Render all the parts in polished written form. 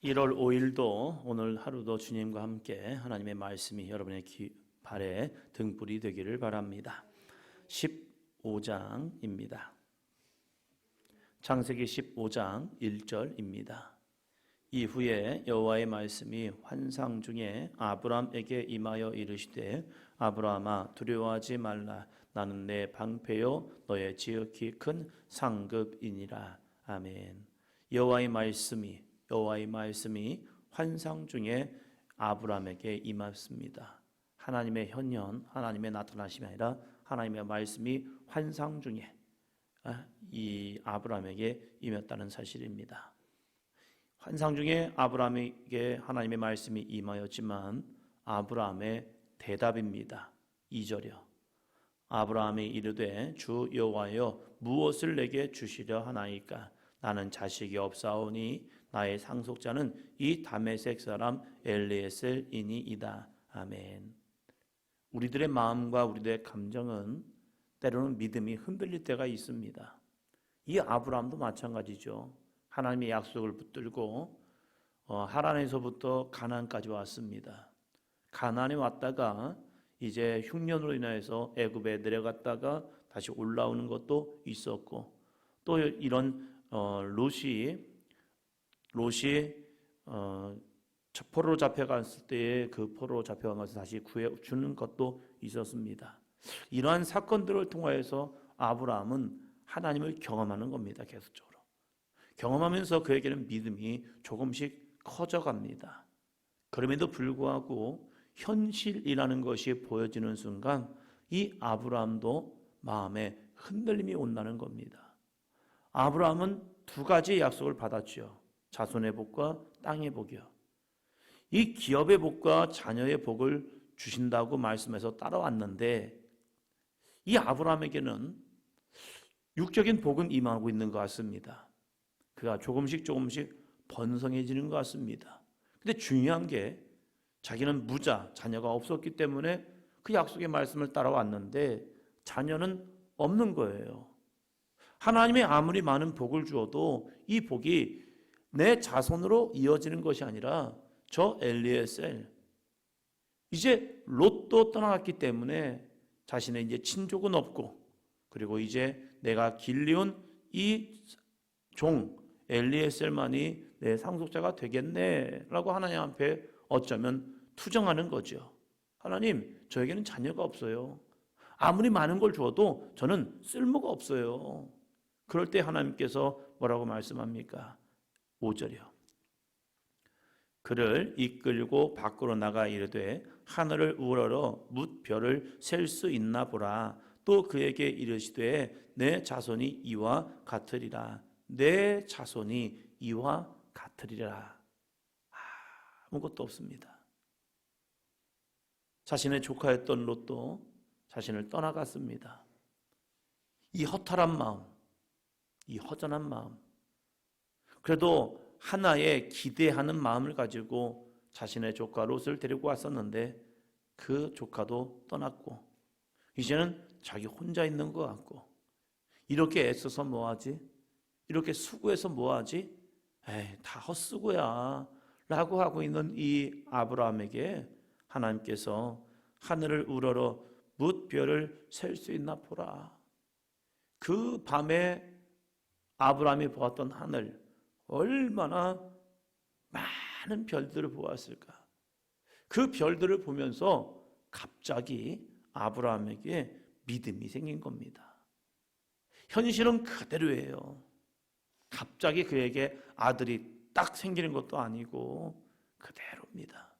1월 5일도 오늘 하루도 주님과 함께 하나님의 말씀이 여러분의 발에 등불이 되기를 바랍니다. 15장입니다. 창세기 15장 1절입니다. 이후에 여호와의 말씀이 환상 중에 아브람에게 임하여 이르시되 아브람아 두려워하지 말라. 나는 내 방패요 너의 지극히 큰 상급이니라. 아멘. 여호와의 말씀이 환상 중에 아브람에게 임했습니다. 하나님의 현현, 하나님의 나타나심이 아니라 하나님의 말씀이 환상 중에 이 아브람에게 임했다는 사실입니다. 환상 중에 아브람에게 하나님의 말씀이 임하였지만 아브람의 대답입니다. 2절이요. 아브람이 이르되 주 여호와여 무엇을 내게 주시려 하나이까? 나는 자식이 없사오니 나의 상속자는 이 다메섹 사람 엘리에셀이니이다. 아멘. 우리들의 마음과 우리들의 감정은 때로는 믿음이 흔들릴 때가 있습니다. 이 아브라함도 마찬가지죠. 하나님의 약속을 붙들고 하란에서부터 가나안까지 왔습니다. 가나안에 왔다가 이제 흉년으로 인해서 애굽에 내려갔다가 다시 올라오는 것도 있었고, 또 이런 롯이 포로로 잡혀갔을 때에 그 포로로 잡혀간 것을 다시 구해주는 것도 있었습니다. 이러한 사건들을 통하여서 아브라함은 하나님을 경험하는 겁니다. 계속적으로 경험하면서 그에게는 믿음이 조금씩 커져갑니다. 그럼에도 불구하고 현실이라는 것이 보여지는 순간 이 아브라함도 마음에 흔들림이 온다는 겁니다. 아브라함은 두 가지 약속을 받았죠. 자손의 복과 땅의 복이요. 이 기업의 복과 자녀의 복을 주신다고 말씀해서 따라왔는데 이 아브라함에게는 육적인 복은 임하고 있는 것 같습니다. 그가 조금씩 번성해지는 것 같습니다. 근데 중요한 게 자기는 무자, 자녀가 없었기 때문에 그 약속의 말씀을 따라왔는데 자녀는 없는 거예요. 하나님이 아무리 많은 복을 주어도 이 복이 내 자손으로 이어지는 것이 아니라 저 엘리에셀, 이제 롯도 떠나갔기 때문에 자신의 이제 친족은 없고, 그리고 이제 내가 길리온 이 종 엘리에셀만이 내 상속자가 되겠네라고 하나님 앞에 어쩌면 투정하는 거죠. 하나님, 저에게는 자녀가 없어요. 아무리 많은 걸 주어도 저는 쓸모가 없어요. 그럴 때 하나님께서 뭐라고 말씀합니까? 5절이요. 그를 이끌고 밖으로 나가 이르되 하늘을 우러러 뭇 별을 셀 수 있나 보라. 또 그에게 이르시되 내 자손이 이와 같으리라. 내 자손이 이와 같으리라. 아무것도 없습니다. 자신의 조카였던 롯도 자신을 떠나갔습니다. 이 허탈한 마음, 이 허전한 마음, 그래도 하나의 기대하는 마음을 가지고 자신의 조카 롯을 데리고 왔었는데 그 조카도 떠났고 이제는 자기 혼자 있는 것 같고, 이렇게 애써서 뭐하지? 이렇게 수고해서 뭐하지? 에이, 다 헛수고야 라고 하고 있는 이 아브라함에게 하나님께서 하늘을 우러러 뭇 별을 셀 수 있나 보라. 그 밤에 아브라함이 보았던 하늘, 얼마나 많은 별들을 보았을까. 그 별들을 보면서 갑자기 아브라함에게 믿음이 생긴 겁니다. 현실은 그대로예요. 갑자기 그에게 아들이 딱 생기는 것도 아니고 그대로입니다.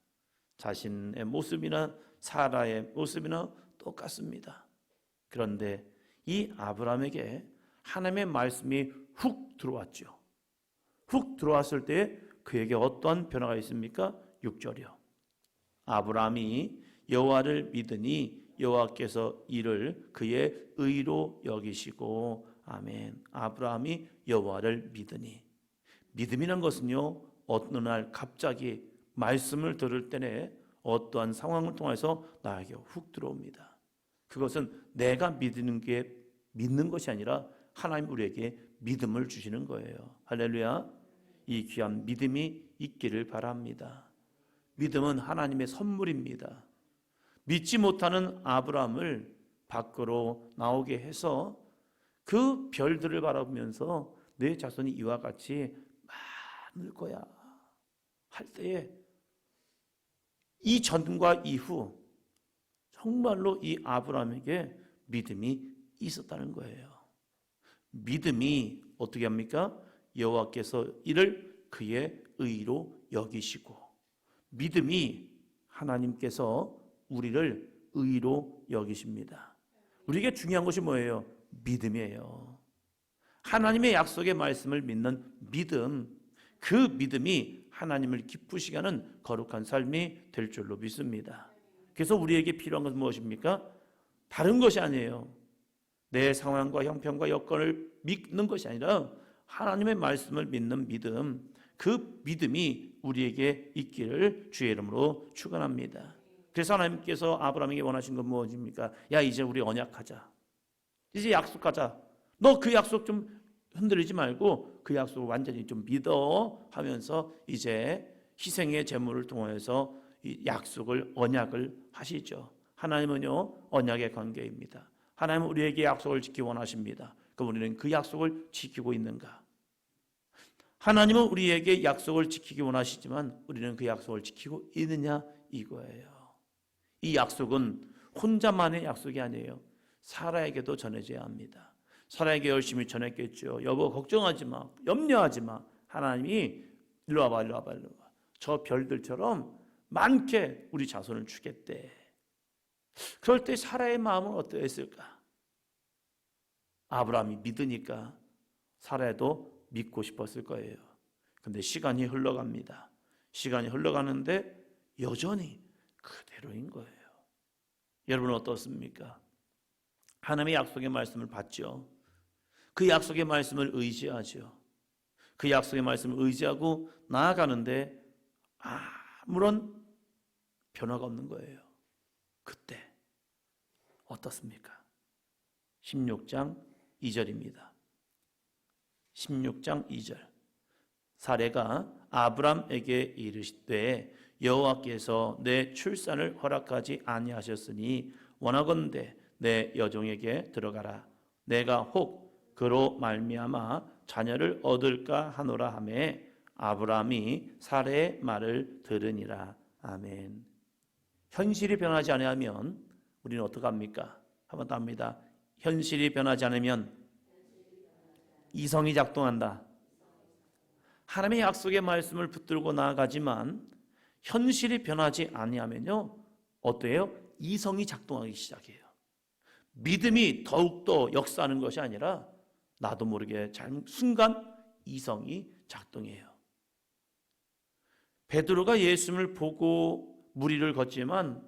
자신의 모습이나 사라의 모습이나 똑같습니다. 그런데 이 아브라함에게 하나님의 말씀이 훅 들어왔죠. 훅 들어왔을 때 그에게 어떤 변화가 있습니까? 6절이요. 아브라함이 여호와를 믿으니 여호와께서 이를 그의 의로 여기시고. 아멘. 아브라함이 여호와를 믿으니, 믿음이란 것은요, 어느 날 갑자기 말씀을 들을 때에 어떠한 상황을 통해서 나에게 훅 들어옵니다. 그것은 내가 믿는 것이 아니라 하나님 우리에게 믿음을 주시는 거예요. 할렐루야. 이 귀한 믿음이 있기를 바랍니다. 믿음은 하나님의 선물입니다. 믿지 못하는 아브라함을 밖으로 나오게 해서 그 별들을 바라보면서 내 자손이 이와 같이 많을 거야 할 때에 이 전과 이후 정말로 이 아브라함에게 믿음이 있었다는 거예요. 믿음이 어떻게 합니까? 여호와께서 이를 그의 의로 여기시고, 믿음이 하나님께서 우리를 의로 여기십니다. 우리에게 중요한 것이 뭐예요? 믿음이에요. 하나님의 약속의 말씀을 믿는 믿음, 그 믿음이 하나님을 기쁘시게 하는 거룩한 삶이 될 줄로 믿습니다. 그래서 우리에게 필요한 것은 무엇입니까? 다른 것이 아니에요. 내 상황과 형편과 여건을 믿는 것이 아니라 하나님의 말씀을 믿는 믿음, 그 믿음이 우리에게 있기를 주의 이름으로 축원합니다. 그래서 하나님께서 아브라함에게 원하신 건 무엇입니까? 야, 이제 우리 언약하자. 이제 약속하자. 너 그 약속 좀 흔들리지 말고 그 약속을 완전히 좀 믿어 하면서 이제 희생의 제물을 통해서 이 약속을, 언약을 하시죠. 하나님은요, 언약의 관계입니다. 하나님은 우리에게 약속을 지키기 원하십니다. 그럼 우리는 그 약속을 지키고 있는가? 하나님은 우리에게 약속을 지키기 원하시지만 우리는 그 약속을 지키고 있느냐, 이거예요. 이 약속은 혼자만의 약속이 아니에요. 사라에게도 전해져야 합니다. 사라에게 열심히 전했겠죠. 여보, 걱정하지 마, 염려하지 마. 하나님이 일로 와봐, 일로 와봐, 일로 와봐. 저 별들처럼 많게 우리 자손을 주겠대. 그럴 때 사라의 마음은 어떠했을까? 아브라함이 믿으니까 사라도 믿고 싶었을 거예요. 그런데 시간이 흘러갑니다. 시간이 흘러가는데 여전히 그대로인 거예요. 여러분은 어떻습니까? 하나님의 약속의 말씀을 받죠. 그 약속의 말씀을 의지하죠. 그 약속의 말씀을 의지하고 나아가는데 아무런 변화가 없는 거예요. 그때 어떻습니까? 16장 2절입니다. 16장 2절. 사레가 아브람에게 이르시되 여호와께서 내 출산을 허락하지 아니하셨으니 원하건대 내 여종에게 들어가라. 내가 혹 그로 말미암아 자녀를 얻을까 하노라 하매 아브람이 사레의 말을 들으니라. 아멘. 현실이 변하지 않으면 우리는 어떡합니까? 한번 더 합니다. 현실이 변하지 않으면 이성이 작동한다. 하나님의 약속의 말씀을 붙들고 나아가지만 현실이 변하지 아니하면요, 어때요? 이성이 작동하기 시작해요. 믿음이 더욱더 역사하는 것이 아니라 나도 모르게 순간 이성이 작동해요. 베드로가 예수님을 보고 물 위를 걷지만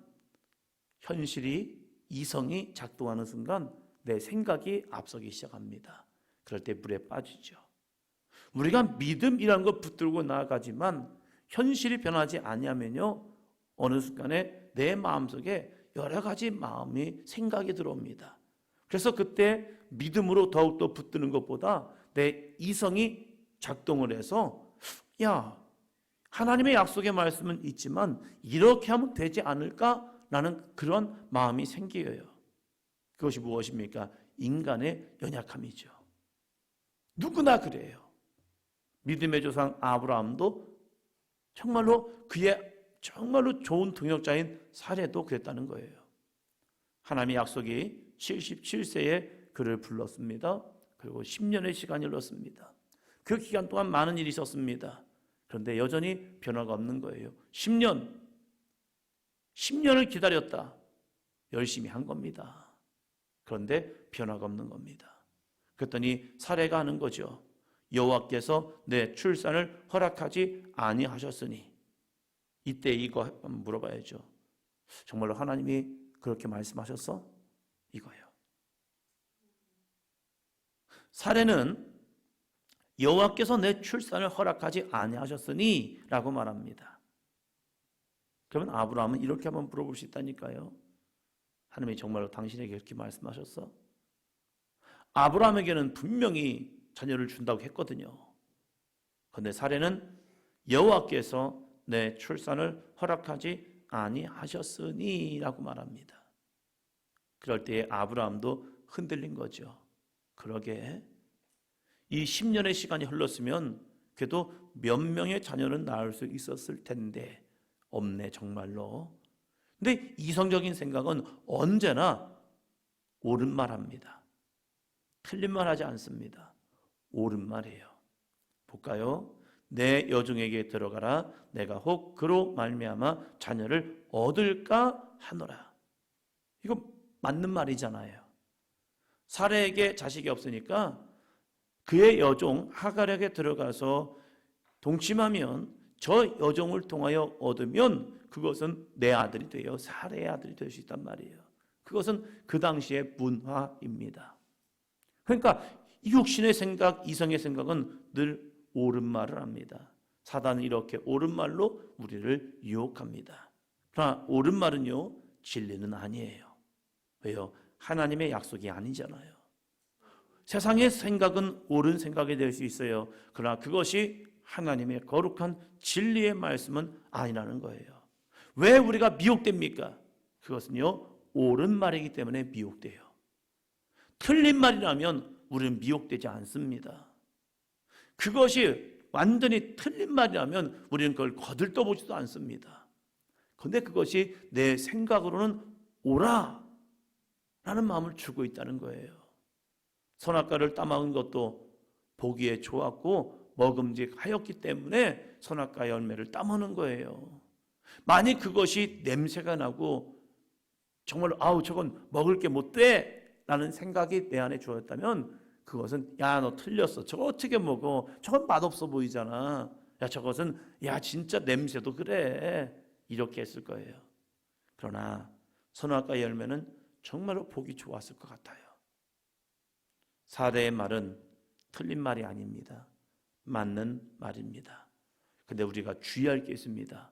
현실이, 이성이 작동하는 순간 내 생각이 앞서기 시작합니다. 그럴 때 물에 빠지죠. 우리가 믿음이라는 걸 붙들고 나아가지만 현실이 변하지 아니하면요, 어느 순간에 내 마음속에 여러 가지 마음이, 생각이 들어옵니다. 그래서 그때 믿음으로 더욱더 붙드는 것보다 내 이성이 작동을 해서 야, 하나님의 약속의 말씀은 있지만 이렇게 하면 되지 않을까라는 그런 마음이 생겨요. 그것이 무엇입니까? 인간의 연약함이죠. 누구나 그래요. 믿음의 조상 아브라함도 정말로 그의 정말로 좋은 동역자인 사레도 그랬다는 거예요. 하나님의 약속이 77세에 그를 불렀습니다. 그리고 10년의 시간이 흘렀습니다. 그 기간 동안 많은 일이 있었습니다. 그런데 여전히 변화가 없는 거예요. 10년을 기다렸다. 열심히 한 겁니다. 그런데 변화가 없는 겁니다. 그랬더니 사레가 하는 거죠. 여호와께서 내 출산을 허락하지 아니하셨으니. 이때 이거 한번 물어봐야죠. 정말로 하나님이 그렇게 말씀하셨어? 이거예요. 사레는 여호와께서 내 출산을 허락하지 아니하셨으니 라고 말합니다. 그러면 아브라함은 이렇게 한번 물어볼 수 있다니까요. 하나님이 정말로 당신에게 그렇게 말씀하셨어? 아브라함에게는 분명히 자녀를 준다고 했거든요. 그런데 사레는 여호와께서 내 출산을 허락하지 아니하셨으니라고 말합니다. 그럴 때에 아브라함도 흔들린 거죠. 그러게 이 10년의 시간이 흘렀으면 그래도 몇 명의 자녀는 낳을 수 있었을 텐데 없네 정말로. 근데 이성적인 생각은 언제나 옳은 말합니다. 틀린 말 하지 않습니다. 옳은 말이에요. 볼까요? 내 여종에게 들어가라. 내가 혹 그로 말미암아 자녀를 얻을까 하노라. 이거 맞는 말이잖아요. 사라에게 자식이 없으니까 그의 여종 하갈에게 들어가서 동침하면 저 여종을 통하여 얻으면 그것은 내 아들이 되어 사라의 아들이 될 수 있단 말이에요. 그것은 그 당시의 문화입니다. 그러니까 육신의 생각, 이성의 생각은 늘 옳은 말을 합니다. 사단은 이렇게 옳은 말로 우리를 유혹합니다. 그러나 옳은 말은요, 진리는 아니에요. 왜요? 하나님의 약속이 아니잖아요. 세상의 생각은 옳은 생각이 될 수 있어요. 그러나 그것이 하나님의 거룩한 진리의 말씀은 아니라는 거예요. 왜 우리가 미혹됩니까? 그것은요, 옳은 말이기 때문에 미혹돼요. 틀린 말이라면 우리는 미혹되지 않습니다. 그것이 완전히 틀린 말이라면 우리는 그걸 거들떠보지도 않습니다. 그런데 그것이 내 생각으로는 옳아 라는 마음을 주고 있다는 거예요. 선악과를 따먹은 것도 보기에 좋았고 먹음직하였기 때문에 선악과 열매를 따먹는 거예요. 만약 그것이 냄새가 나고 정말 아우 저건 먹을 게 못 돼 라는 생각이 내 안에 주어졌다면 그것은 야 너 틀렸어. 저거 어떻게 먹어. 저건 맛없어 보이잖아. 야 저것은 야 진짜 냄새도 그래. 이렇게 했을 거예요. 그러나 선악과 열매는 정말로 보기 좋았을 것 같아요. 사라의 말은 틀린 말이 아닙니다. 맞는 말입니다. 근데 우리가 주의할 게 있습니다.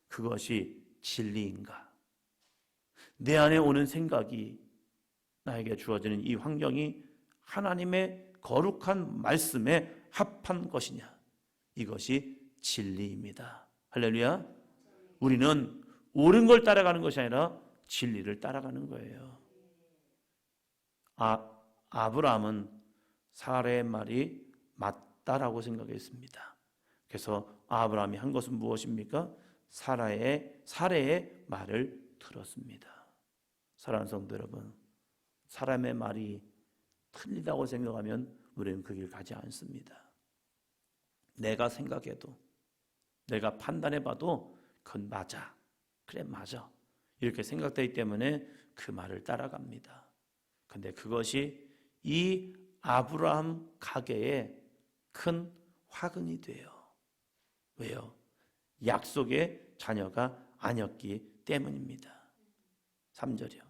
그것이 진리인가? 내 안에 오는 생각이 나에게 주어지는 이 환경이 하나님의 거룩한 말씀에 합한 것이냐? 이것이 진리입니다. 할렐루야. 우리는 옳은 걸 따라가는 것이 아니라 진리를 따라가는 거예요. 아브라함은 사라의 말이 맞다라고 생각했습니다. 그래서 아브라함이 한 것은 무엇입니까? 사라의 말을 들었습니다. 사랑하는 성도 여러분, 사람의 말이 틀리다고 생각하면 우리는 그 길 가지 않습니다. 내가 생각해도 내가 판단해봐도 그건 맞아. 그래 맞아. 이렇게 생각되기 때문에 그 말을 따라갑니다. 근데 그것이 이 아브라함 가게에 큰 화근이 돼요. 왜요? 약속의 자녀가 아니었기 때문입니다. 3절이요.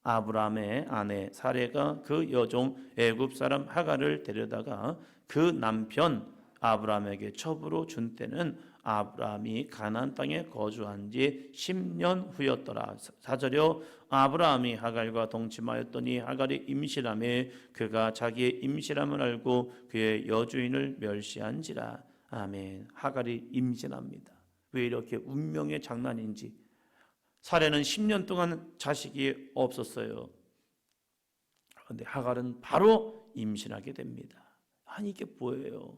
아브라함의 아내 사레가 그 여종 애굽 사람 하갈을 데려다가 그 남편 아브라함에게 첩으로 준 때는 아브라함이 가나안 땅에 거주한 지 10년 후였더라. 4절이요. 아브라함이 하갈과 동침하였더니 하갈이 임신하매 그가 자기의 임신함을 알고 그의 여주인을 멸시한지라. 아멘. 하갈이 임신합니다. 왜 이렇게 운명의 장난인지. 사레는 10년 동안 자식이 없었어요. 그런데 하갈은 바로 임신하게 됩니다. 아니 이게 뭐예요?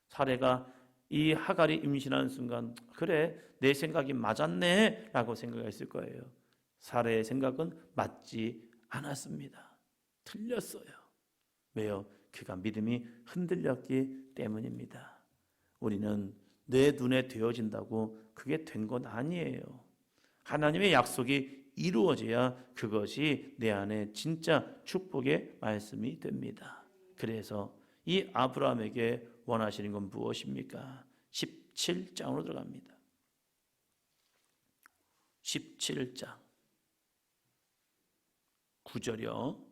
사레가 이 하갈이 임신하는 순간 그래 내 생각이 맞았네 라고 생각했을 거예요. 사레의 생각은 맞지 않았습니다. 틀렸어요. 왜요? 그가 믿음이 흔들렸기 때문입니다. 우리는 내 눈에 되어진다고 그게 된 건 아니에요. 하나님의 약속이 이루어져야 그것이 내 안에 진짜 축복의 말씀이 됩니다. 그래서 이 아브라함에게 원하시는 건 무엇입니까? 17장으로 들어갑니다. 17장 9절이요.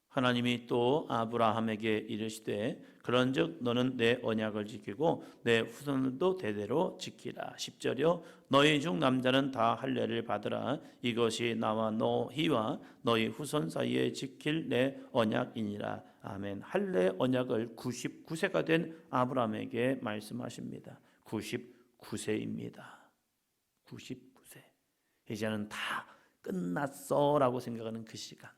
하나님이 또 아브라함에게 이르시되 그런즉 너는 내 언약을 지키고 내 후손도 대대로 지키라. 10절이요. 너희 중 남자는 다 할례를 받으라. 이것이 나와 너희와 너희 후손 사이에 지킬 내 언약이니라. 아멘. 할례 언약을 99세가 된 아브라함에게 말씀하십니다. 99세입니다. 99세. 이제는 다 끝났어 라고 생각하는 그 시간.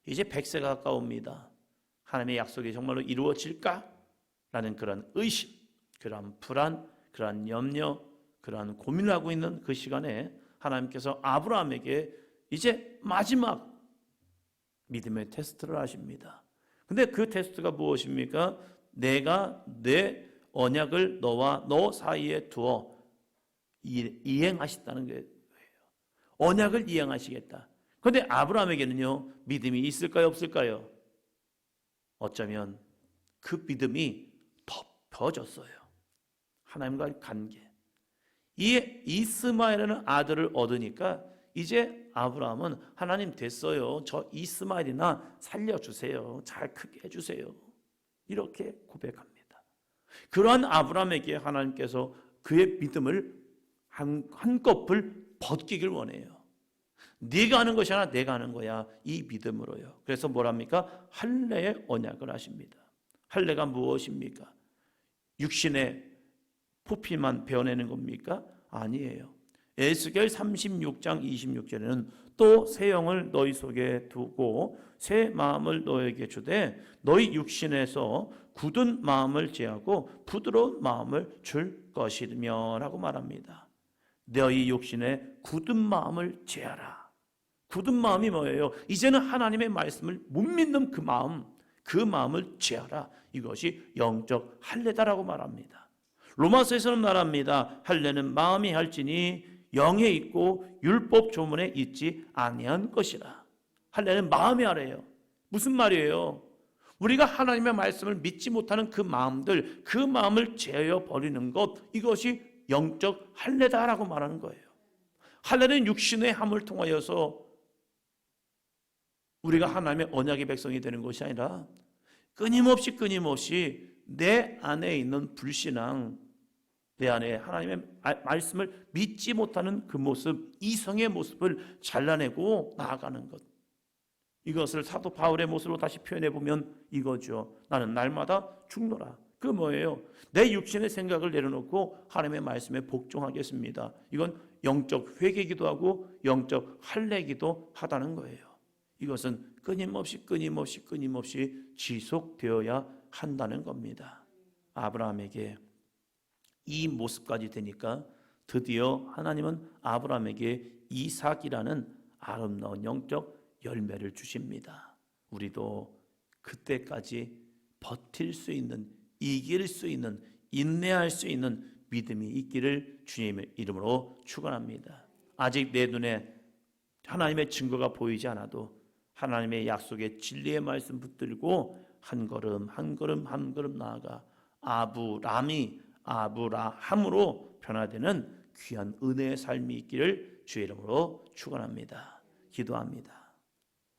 이제 100세가 가까웁니다. 하나님의 약속이 정말로 이루어질까? 라는 그런 의심, 그런 불안, 그런 염려, 그런 고민을 하고 있는 그 시간에 하나님께서 아브라함에게 이제 마지막 믿음의 테스트를 하십니다. 근데 그 테스트가 무엇입니까? 내가 내 언약을 너와 너 사이에 두어 이행하시다는 거예요. 언약을 이행하시겠다. 그런데 아브라함에게는요, 믿음이 있을까요, 없을까요? 어쩌면 그 믿음이 덮여졌어요. 하나님과의 관계. 이 이스마엘이라는 아들을 얻으니까 이제 아브라함은 하나님 됐어요. 저 이스마엘이나 살려주세요. 잘 크게 해주세요. 이렇게 고백합니다. 그러한 아브라함에게 하나님께서 그의 믿음을 한꺼풀 벗기길 원해요. 네가 하는 것이 아니라 내가 하는 거야. 이 믿음으로요. 그래서 뭐랍니까? 할례의 언약을 하십니다. 할례가 무엇입니까? 육신의 부피만 베어내는 겁니까? 아니에요. 에스겔 36장 26절에는 또 새 영을 너희 속에 두고 새 마음을 너에게 주되 너희 육신에서 굳은 마음을 제하고 부드러운 마음을 줄 것이며 라고 말합니다. 너희 육신에 굳은 마음을 제하라. 굳은 마음이 뭐예요? 이제는 하나님의 말씀을 못 믿는 그 마음을 제하라. 이것이 영적 할례다라고 말합니다. 로마서에서는 말합니다. 할례는 마음이 할지니 영에 있고 율법 조문에 있지 아니한 것이라. 할례는 마음이 하래요. 무슨 말이에요? 우리가 하나님의 말씀을 믿지 못하는 그 마음들, 그 마음을 제어 버리는 것, 이것이 영적 할례다라고 말하는 거예요. 할례는 육신의 함을 통하여서 우리가 하나님의 언약의 백성이 되는 것이 아니라 끊임없이 내 안에 있는 불신앙, 내 안에 하나님의 말씀을 믿지 못하는 그 모습, 이성의 모습을 잘라내고 나아가는 것. 이것을 사도 바울의 모습으로 다시 표현해 보면 이거죠. 나는 날마다 죽노라. 그 뭐예요? 내 육신의 생각을 내려놓고 하나님의 말씀에 복종하겠습니다. 이건 영적 회개기도 하고 영적 할례기도 하다는 거예요. 이것은 끊임없이 지속되어야 한다는 겁니다. 아브라함에게 이 모습까지 되니까 드디어 하나님은 아브라함에게 이삭이라는 아름다운 영적 열매를 주십니다. 우리도 그때까지 버틸 수 있는, 이길 수 있는, 인내할 수 있는 믿음이 있기를 주님의 이름으로 축원합니다. 아직 내 눈에 하나님의 증거가 보이지 않아도 하나님의 약속의 진리의 말씀 붙들고 한 걸음 나아가 아브라함으로 변화되는 귀한 은혜의 삶이 있기를 주의 이름으로 축원합니다. 기도합니다.